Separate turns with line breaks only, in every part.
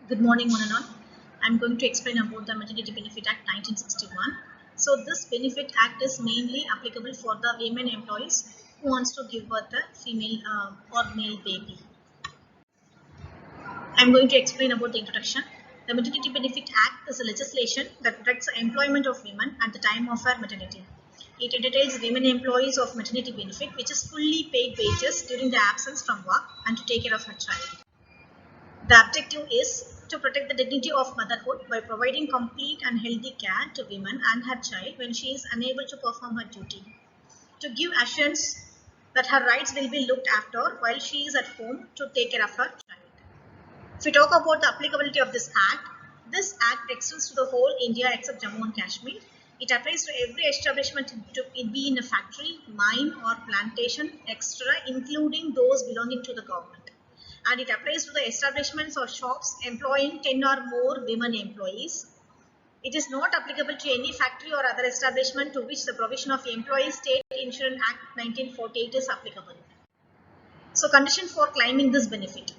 Good morning, one and all. I'm going to explain about the Maternity Benefit Act 1961. So this Benefit Act is mainly applicable for the women employees who wants to give birth a female or male baby. I'm going to explain about the introduction. The Maternity Benefit Act is a legislation that protects the employment of women at the time of her maternity. It entails women employees of maternity benefit, which is fully paid wages during the absence from work and to take care of her child. The objective is to protect the dignity of motherhood by providing complete and healthy care to women and her child when she is unable to perform her duty. To give assurance that her rights will be looked after while she is at home to take care of her child. If we talk about the applicability of this act extends to the whole India except Jammu and Kashmir. It applies to every establishment, it be in a factory, mine or plantation, etc., including those belonging to the government. And it applies to the establishments or shops employing 10 or more women employees. It is not applicable to any factory or other establishment to which the provision of Employee State Insurance Act 1948 is applicable. So, condition for claiming this benefit: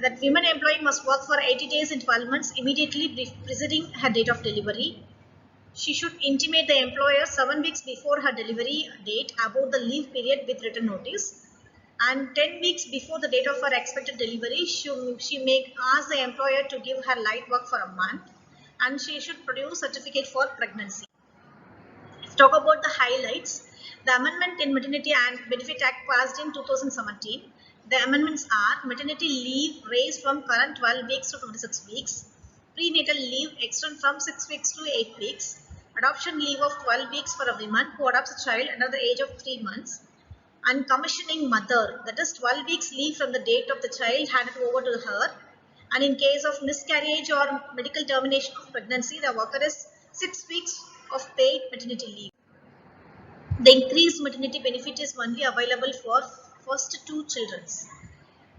that women employee must work for 80 days in 12 months immediately preceding her date of delivery. She should intimate the employer 7 weeks before her delivery date about the leave period with written notice. And 10 weeks before the date of her expected delivery, she may ask the employer to give her light work for a month, and she should produce certificate for pregnancy. Let's talk about the highlights. The amendment in Maternity and Benefit Act passed in 2017. The amendments are: maternity leave raised from current 12 weeks to 26 weeks, prenatal leave extended from 6 weeks to 8 weeks, adoption leave of 12 weeks for a woman who adopts a child under the age of 3 months, and commissioning mother, that is 12 weeks leave from the date of the child handed over to her, and in case of miscarriage or medical termination of pregnancy, the worker is 6 weeks of paid maternity leave. The increased maternity benefit is only available for first 2 children.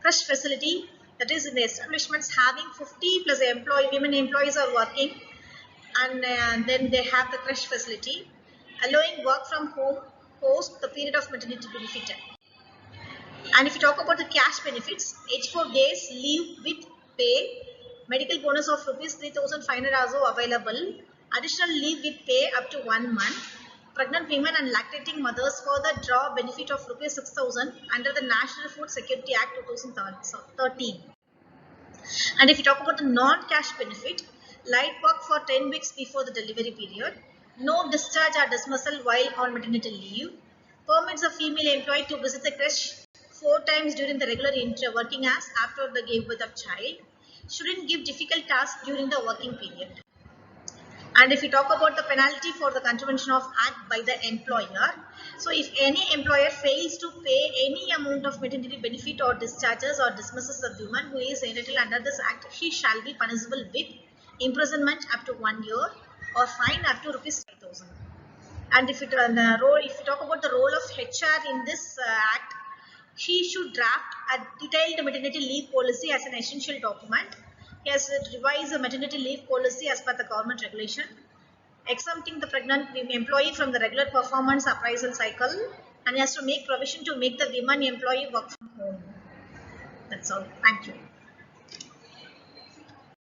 Creche facility, that is in the establishments having 50 plus women employees are working, and then they have the creche facility, allowing work from home post the period of maternity benefit. And if you talk about the cash benefits, 84 days leave with pay, medical bonus of rupees 3,500 also available, additional leave with pay up to 1 month. Pregnant women and lactating mothers further draw benefit of rupees 6,000 under the National Food Security Act 2013. And if you talk about the non-cash benefit, light work for 10 weeks before the delivery period, no discharge or dismissal while on maternity leave, permits a female employee to visit the creche 4 times during the regular working hours after the give birth of child, shouldn't give difficult tasks during the working period. And if we talk about the penalty for the contravention of act by the employer, so if any employer fails to pay any amount of maternity benefit or discharges or dismisses a woman who is entitled under this act, she shall be punishable with imprisonment up to 1 year or fine up to rupees 5,000. And if you talk about the role of HR in this act, she should draft a detailed maternity leave policy as an essential document. He has to revise the maternity leave policy as per the government regulation, exempting the pregnant employee from the regular performance appraisal cycle, and he has to make provision to make the women employee work from home. That's all. Thank you.